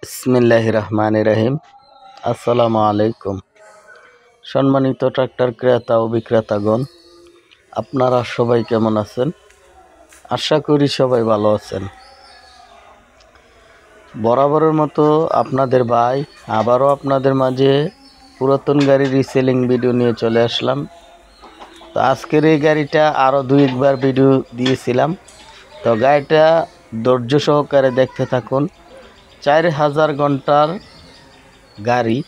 বিসমিল্লাহির রহমানির রহিম। আসসালামু আলাইকুম। সম্মানিত ট্রাক্টর ক্রেতা ও বিক্রেতাগণ, আপনারা সবাই কেমন আছেন? আশা করি সবাই ভালো আছেন। বরাবরের মতো আপনাদের ভাই আবারও আপনাদের মাঝে পুরাতন গাড়ি রিসেলিং ভিডিও নিয়ে চলে আসলাম। তো আজকের এই গাড়িটা আরও একবার ভিডিও দিয়েছিলাম। তো গাড়িটা ধৈর্য সহকারে দেখতে থাকুন। 4000 ঘন্টার গাড়ি,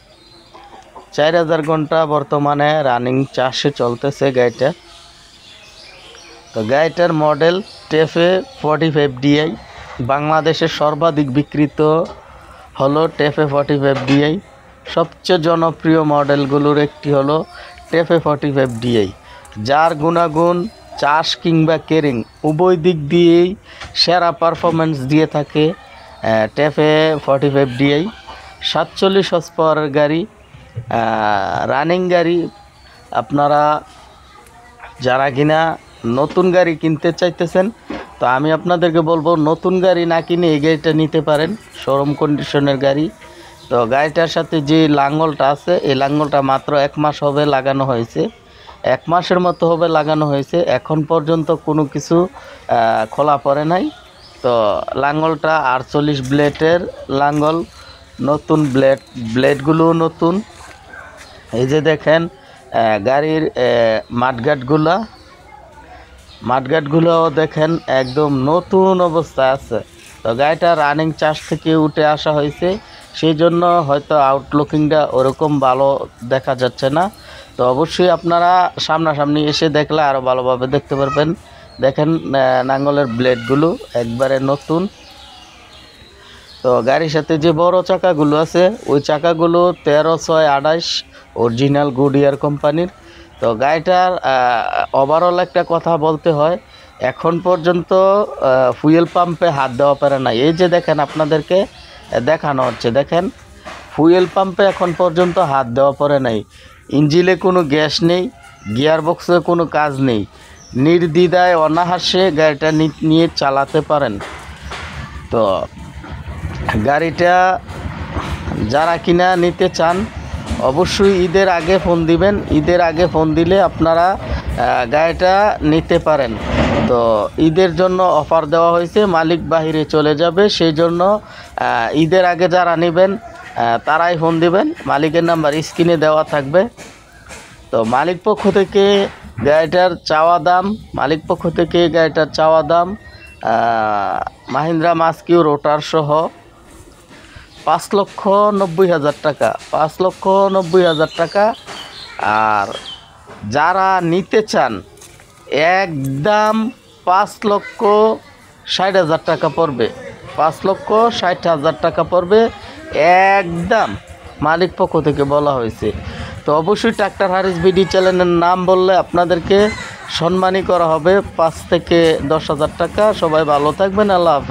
4000 ঘন্টা বর্তমানে রানিং চাষে চলতেছে গাড়িটা। তো গাড়িটার মডেল টেফে 45 ডিআই। বাংলাদেশের সর্বাধিক বিক্রিত হলো টেফে 45 ডিআই। সবচেয়ে জনপ্রিয় মডেলগুলোর একটি হলো টেফে 45 ডিআই, যার গুণাগুণ চাষ কিংবা কেরিং উভয় দিক দিয়েই সেরা পারফরমেন্স দিয়ে থাকে টেফে 45 ডিআই। 47 হর্স পাওয়ারের গাড়ি, রানিং গাড়ি। আপনারা যারা কিনা নতুন গাড়ি কিনতে চাইতেছেন, তো আমি আপনাদেরকে বলবো নতুন গাড়ি না কিনে এই গাড়িটা নিতে পারেন, শোরুম কন্ডিশনের গাড়ি। তো গাড়িটার সাথে যে লাঙ্গলটা আছে, এই লাঙ্গলটা মাত্র 1 মাস হবে লাগানো হয়েছে, 1 মাসের মতো হবে লাগানো হয়েছে। এখন পর্যন্ত কোনো কিছু খোলা পড়ে নাই। তো লাঙ্গলটা 48 ব্লেডের লাঙ্গল, নতুন ব্লেডগুলোও নতুন। এই যে দেখেন গাড়ির মাঠগাটগুলোও দেখেন একদম নতুন অবস্থায় আছে। তো গাড়িটা রানিং চাষ থেকে উঠে আসা হয়েছে, সেই জন্য হয়তো আউটলুকিংটা ওরকম ভালো দেখা যাচ্ছে না। তো অবশ্যই আপনারা সামনাসামনি এসে দেখলে আরও ভালোভাবে দেখতে পারবেন। দেখেন নাঙ্গলের ব্লেডগুলো একবারে নতুন। তো গাড়ির সাথে যে বড় চাকাগুলো আছে, ওই চাকাগুলো 13/6/28 অরিজিনাল গুডিয়ার কোম্পানির। তো গাড়িটার ওভারঅল একটা কথা বলতে হয়, এখন পর্যন্ত ফুয়েল পাম্পে হাত দেওয়া পারে না। এই যে দেখেন আপনাদেরকে দেখানো হচ্ছে, দেখেন ফুয়েল পাম্পে এখন পর্যন্ত হাত দেওয়া পড়ে নাই। ইঞ্জিনে কোনো গ্যাস নেই, গিয়ার বক্সে কোনো কাজ নেই। নির্দ্বিধায় অনায়াসে গাড়িটা নিয়ে চালাতে পারেন। তো গাড়িটা যারা কিনা নিতে চান অবশ্যই ঈদের আগে ফোন দিবেন। ঈদের আগে ফোন দিলে আপনারা গাড়িটা নিতে পারেন। তো ঈদের জন্য অফার দেওয়া হয়েছে, মালিক বাহিরে চলে যাবে, সেই জন্য ঈদের আগে যারা নেবেন তারাই ফোন দিবেন। মালিকের নাম্বার স্ক্রিনে দেওয়া থাকবে। তো মালিক পক্ষ থেকে গাড়িটার চাওয়া দাম মাহিন্দ্রা মাস্কিউ রোটার সহ 5,90,000 টাকা, 5,90,000 টাকা। আর যারা নিতে চান একদম 5,60,000 টাকা পড়বে, 5,60,000 টাকা পড়বে একদম, মালিক পক্ষ থেকে বলা হয়েছে। তো অবশ্যই ট্রাক্টর হারিস বিডি চ্যানেলের নাম বললে আপনাদেরকে সম্মানী করা হবে 5 থেকে 10,000 টাকা। সবাই ভালো থাকবেন, আল্লাহ হাফেজ।